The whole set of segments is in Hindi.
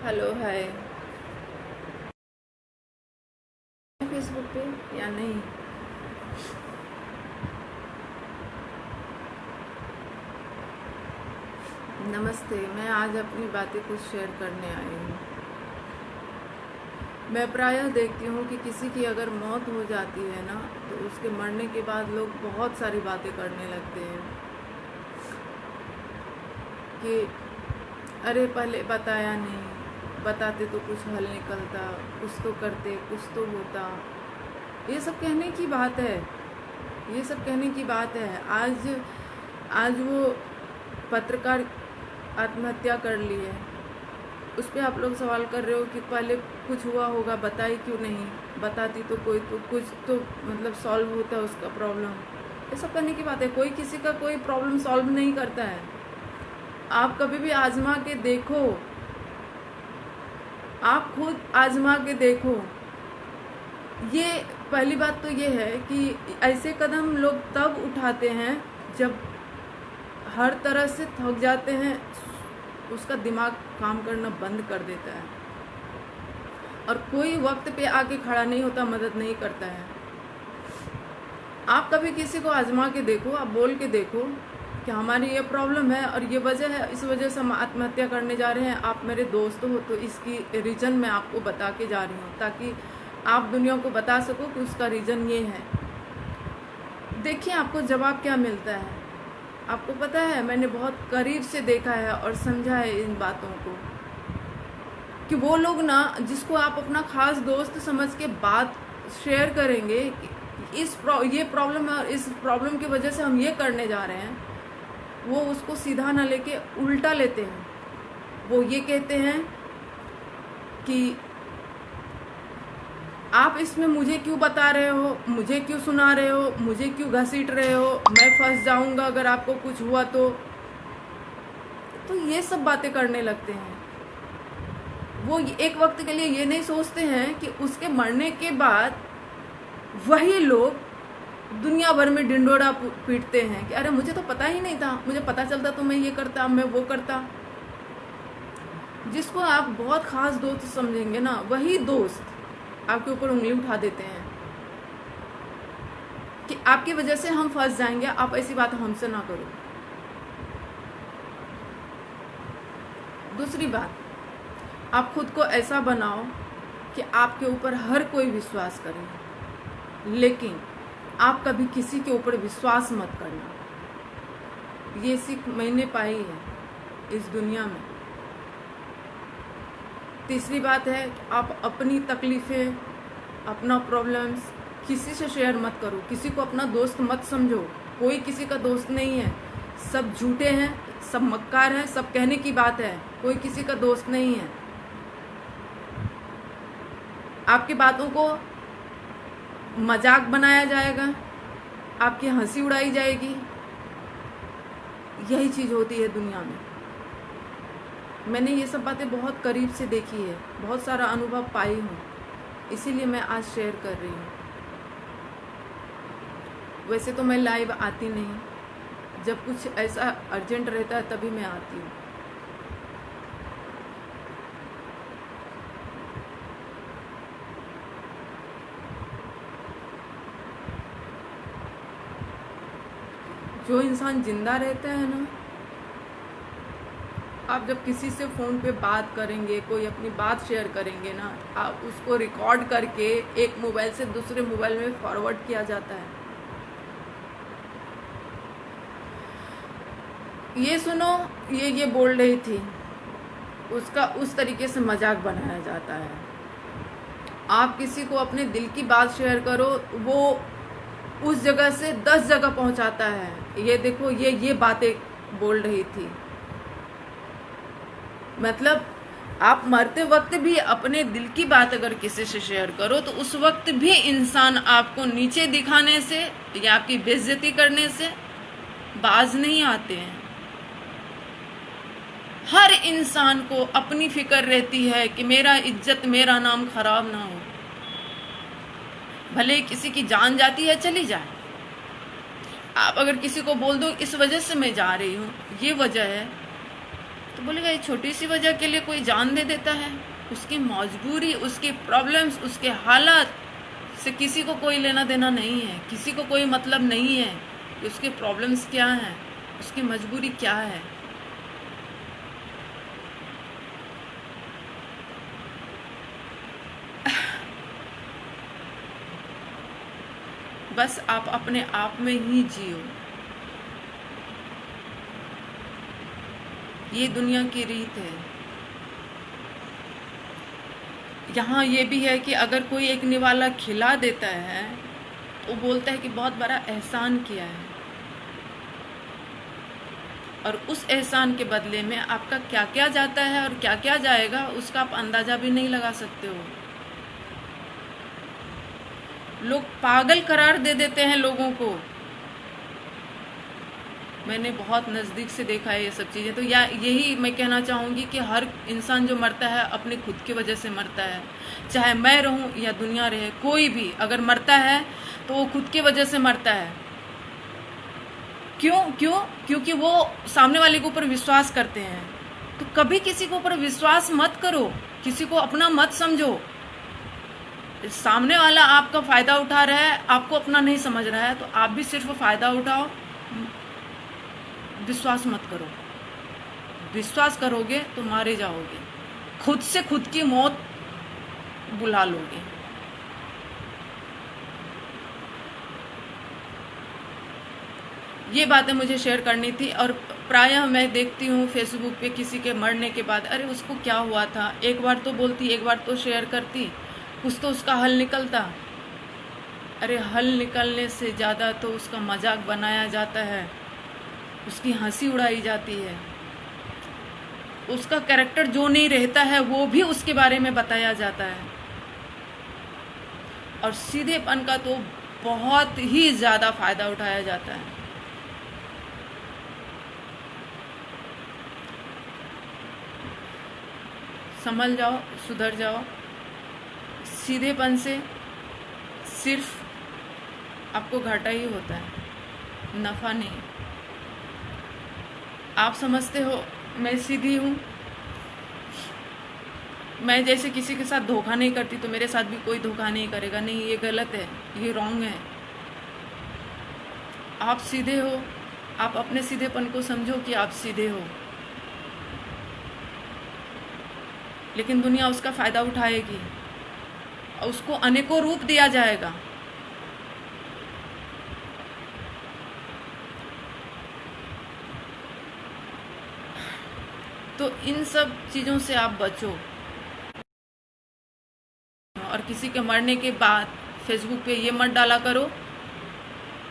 Hello hi. फेसबुक पे या नहीं? नमस्ते। मैं आज अपनी बातें कुछ शेयर करने आई हूँ। मैं प्रायः देखती हूँ कि किसी की अगर मौत हो जाती है ना, तो उसके मरने के बाद लोग बहुत सारी बातें करने लगते हैं कि अरे पहले बताया नहीं, बताते तो कुछ हल निकलता, कुछ तो करते, कुछ तो होता। ये सब कहने की बात है, ये सब कहने की बात है। आज वो पत्रकार आत्महत्या कर ली है, उस पर आप लोग सवाल कर रहे हो कि पहले कुछ हुआ होगा, बताई क्यों नहीं? बताती तो कोई तो कुछ तो मतलब सॉल्व होता है उसका प्रॉब्लम। ये सब करने की बात है। कोई किसी का कोई प्रॉब्लम सॉल्व नहीं करता है। आप कभी भी आजमा के देखो, आप खुद आजमा के देखो। ये पहली बात तो ये है कि ऐसे कदम लोग तब उठाते हैं जब हर तरह से थक जाते हैं, उसका दिमाग काम करना बंद कर देता है और कोई वक्त पे आके खड़ा नहीं होता, मदद नहीं करता है। आप कभी किसी को आजमा के देखो, आप बोल के देखो कि हमारी ये प्रॉब्लम है और ये वजह है, इस वजह से हम आत्महत्या करने जा रहे हैं। आप मेरे दोस्त हो तो इसकी रीज़न मैं आपको बता के जा रही हूँ, ताकि आप दुनिया को बता सको कि उसका रीज़न ये है। देखिए आपको जवाब क्या मिलता है। आपको पता है, मैंने बहुत करीब से देखा है और समझा है इन बातों को कि वो लोग ना, जिसको आप अपना खास दोस्त समझ के बात शेयर करेंगे कि ये प्रॉब्लम है और इस प्रॉब्लम की वजह से हम ये करने जा रहे हैं, वो उसको सीधा ना लेके उल्टा लेते हैं। वो ये कहते हैं कि आप इसमें मुझे क्यों बता रहे हो, मुझे क्यों सुना रहे हो, मुझे क्यों घसीट रहे हो, मैं फंस जाऊंगा अगर आपको कुछ हुआ तो ये सब बातें करने लगते हैं। वो एक वक्त के लिए ये नहीं सोचते हैं कि उसके मरने के बाद वही लोग दुनिया भर में डिंडोरा पीटते हैं कि अरे मुझे तो पता ही नहीं था, मुझे पता चलता तो मैं ये करता, मैं वो करता। जिसको आप बहुत खास दोस्त समझेंगे ना, वही दोस्त आपके ऊपर उंगली उठा देते हैं कि आपकी वजह से हम फंस जाएंगे, आप ऐसी बात हमसे ना करो। दूसरी बात, आप खुद को ऐसा बनाओ कि आपके ऊपर हर कोई विश्वास करे, लेकिन आप कभी किसी के ऊपर विश्वास मत करना। ये सीख मैंने पाई है इस दुनिया में। तीसरी बात है, आप अपनी तकलीफ़ें, अपना प्रॉब्लम्स किसी से शेयर मत करो। किसी को अपना दोस्त मत समझो। कोई किसी का दोस्त नहीं है, सब झूठे हैं, सब मक्कार हैं, सब कहने की बात है। कोई किसी का दोस्त नहीं है। आपकी बातों को मजाक बनाया जाएगा, आपकी हंसी उड़ाई जाएगी। यही चीज़ होती है दुनिया में। मैंने ये सब बातें बहुत करीब से देखी है, बहुत सारा अनुभव पाई हूँ, इसीलिए मैं आज शेयर कर रही हूँ। वैसे तो मैं लाइव आती नहीं, जब कुछ ऐसा अर्जेंट रहता है तभी मैं आती हूँ। जो इंसान जिंदा रहता है ना, आप जब किसी से फ़ोन पे बात करेंगे, कोई अपनी बात शेयर करेंगे ना, आप उसको रिकॉर्ड करके एक मोबाइल से दूसरे मोबाइल में फॉरवर्ड किया जाता है। ये सुनो, ये बोल रही थी, उसका उस तरीके से मजाक बनाया जाता है। आप किसी को अपने दिल की बात शेयर करो, वो उस जगह से 10 जगह पहुंचाता है। ये देखो, ये बातें बोल रही थी। मतलब आप मरते वक्त भी अपने दिल की बात अगर किसी से शेयर करो, तो उस वक्त भी इंसान आपको नीचे दिखाने से या आपकी बेइज्जती करने से बाज नहीं आते हैं। हर इंसान को अपनी फिक्र रहती है कि मेरा इज्जत, मेरा नाम खराब ना हो। भले किसी की जान जाती है, चली जाए। आप अगर किसी को बोल दो इस वजह से मैं जा रही हूँ, ये वजह है, तो बोलेगा ये छोटी सी वजह के लिए कोई जान दे देता है। उसकी मजबूरी, उसकी प्रॉब्लम्स, उसके हालात से किसी को कोई लेना देना नहीं है, किसी को कोई मतलब नहीं है कि उसके प्रॉब्लम्स क्या हैं, उसकी मजबूरी क्या है। बस आप अपने आप में ही जियो। ये दुनिया की रीत है। यहाँ ये भी है कि अगर कोई एक निवाला खिला देता है तो बोलता है कि बहुत बड़ा एहसान किया है, और उस एहसान के बदले में आपका क्या क्या जाता है और क्या क्या जाएगा उसका आप अंदाजा भी नहीं लगा सकते हो। लोग पागल करार दे देते हैं लोगों को। मैंने बहुत नज़दीक से देखा है ये सब चीज़ें। तो यही मैं कहना चाहूँगी कि हर इंसान जो मरता है अपने खुद की वजह से मरता है। चाहे मैं रहूँ या दुनिया रहे, कोई भी अगर मरता है तो वो खुद की वजह से मरता है। क्योंकि वो सामने वाले के ऊपर विश्वास करते हैं। तो कभी किसी के ऊपर विश्वास मत करो, किसी को अपना मत समझो। सामने वाला आपका फ़ायदा उठा रहा है, आपको अपना नहीं समझ रहा है, तो आप भी सिर्फ फ़ायदा उठाओ। विश्वास मत करो। विश्वास करोगे तो मारे जाओगे, खुद से खुद की मौत बुला लोगे। ये बातें मुझे शेयर करनी थी। और प्रायः मैं देखती हूँ फेसबुक पे किसी के मरने के बाद, अरे उसको क्या हुआ था, एक बार तो बोलती, एक बार तो शेयर करती, कुछ तो उसका हल निकलता। अरे हल निकलने से ज़्यादा तो उसका मजाक बनाया जाता है, उसकी हंसी उड़ाई जाती है, उसका कैरेक्टर जो नहीं रहता है वो भी उसके बारे में बताया जाता है। और सीधेपन का तो बहुत ही ज़्यादा फायदा उठाया जाता है। संभल जाओ, सुधर जाओ। सीधेपन से सिर्फ आपको घाटा ही होता है, नफ़ा नहीं। आप समझते हो मैं सीधी हूँ, मैं जैसे किसी के साथ धोखा नहीं करती तो मेरे साथ भी कोई धोखा नहीं करेगा। नहीं, ये गलत है, ये रॉन्ग है। आप सीधे हो, आप अपने सीधेपन को समझो कि आप सीधे हो, लेकिन दुनिया उसका फ़ायदा उठाएगी और उसको अनेकों रूप दिया जाएगा। तो इन सब चीज़ों से आप बचो। और किसी के मरने के बाद फेसबुक पे ये मत डाला करो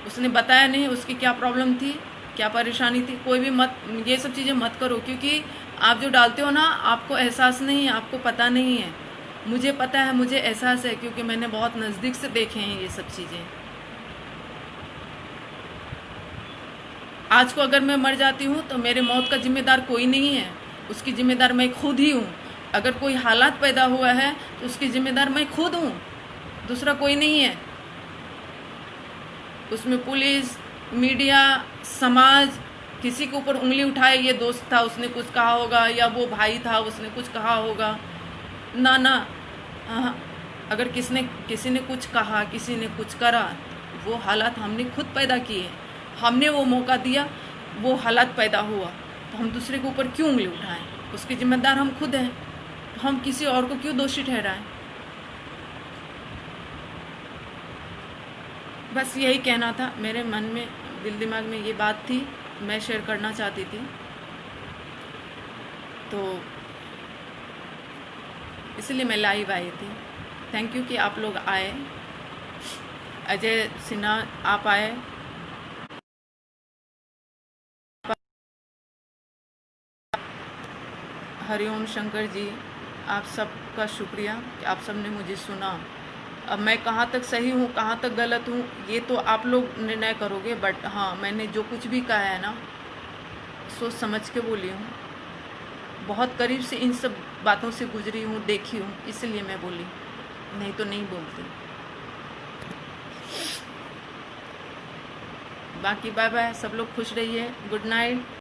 उसने बताया नहीं उसकी क्या प्रॉब्लम थी, क्या परेशानी थी। कोई भी मत, ये सब चीज़ें मत करो, क्योंकि आप जो डालते हो ना आपको एहसास नहीं है, आपको पता नहीं है। मुझे पता है, मुझे एहसास है, क्योंकि मैंने बहुत नज़दीक से देखे हैं ये सब चीज़ें। आज को अगर मैं मर जाती हूँ तो मेरे मौत का जिम्मेदार कोई नहीं है, उसकी जिम्मेदार मैं खुद ही हूँ। अगर कोई हालात पैदा हुआ है तो उसकी जिम्मेदार मैं खुद हूँ, दूसरा कोई नहीं है। उसमें पुलिस, मीडिया, समाज किसी के ऊपर उंगली उठाए, ये दोस्त था उसने कुछ कहा होगा, या वो भाई था उसने कुछ कहा होगा, ना ना। अगर किसी ने कुछ कहा, किसी ने कुछ करा, वो हालात हमने खुद पैदा किए, हमने वो मौका दिया, वो हालात पैदा हुआ, तो हम दूसरे के ऊपर क्यों उंगली उठाएं? उसके जिम्मेदार हम खुद हैं, तो हम किसी और को क्यों दोषी ठहराएं? बस यही कहना था, मेरे मन में, दिल दिमाग में ये बात थी, मैं शेयर करना चाहती थी। तो इसलिए मैं लाइव आई थी। थैंक यू कि आप लोग आए। अजय सिन्हा आप आए, हरिओम शंकर जी, आप सबका शुक्रिया कि आप सब ने मुझे सुना। अब मैं कहाँ तक सही हूँ, कहाँ तक गलत हूँ, ये तो आप लोग निर्णय करोगे। बट हाँ, मैंने जो कुछ भी कहा है ना, सोच समझ के बोली हूँ। बहुत करीब से इन सब बातों से गुजरी हूँ, देखी हूँ, इसलिए मैं बोली, नहीं तो नहीं बोलती। बाकी बाय बाय, सब लोग खुश रहिए, गुड नाइट।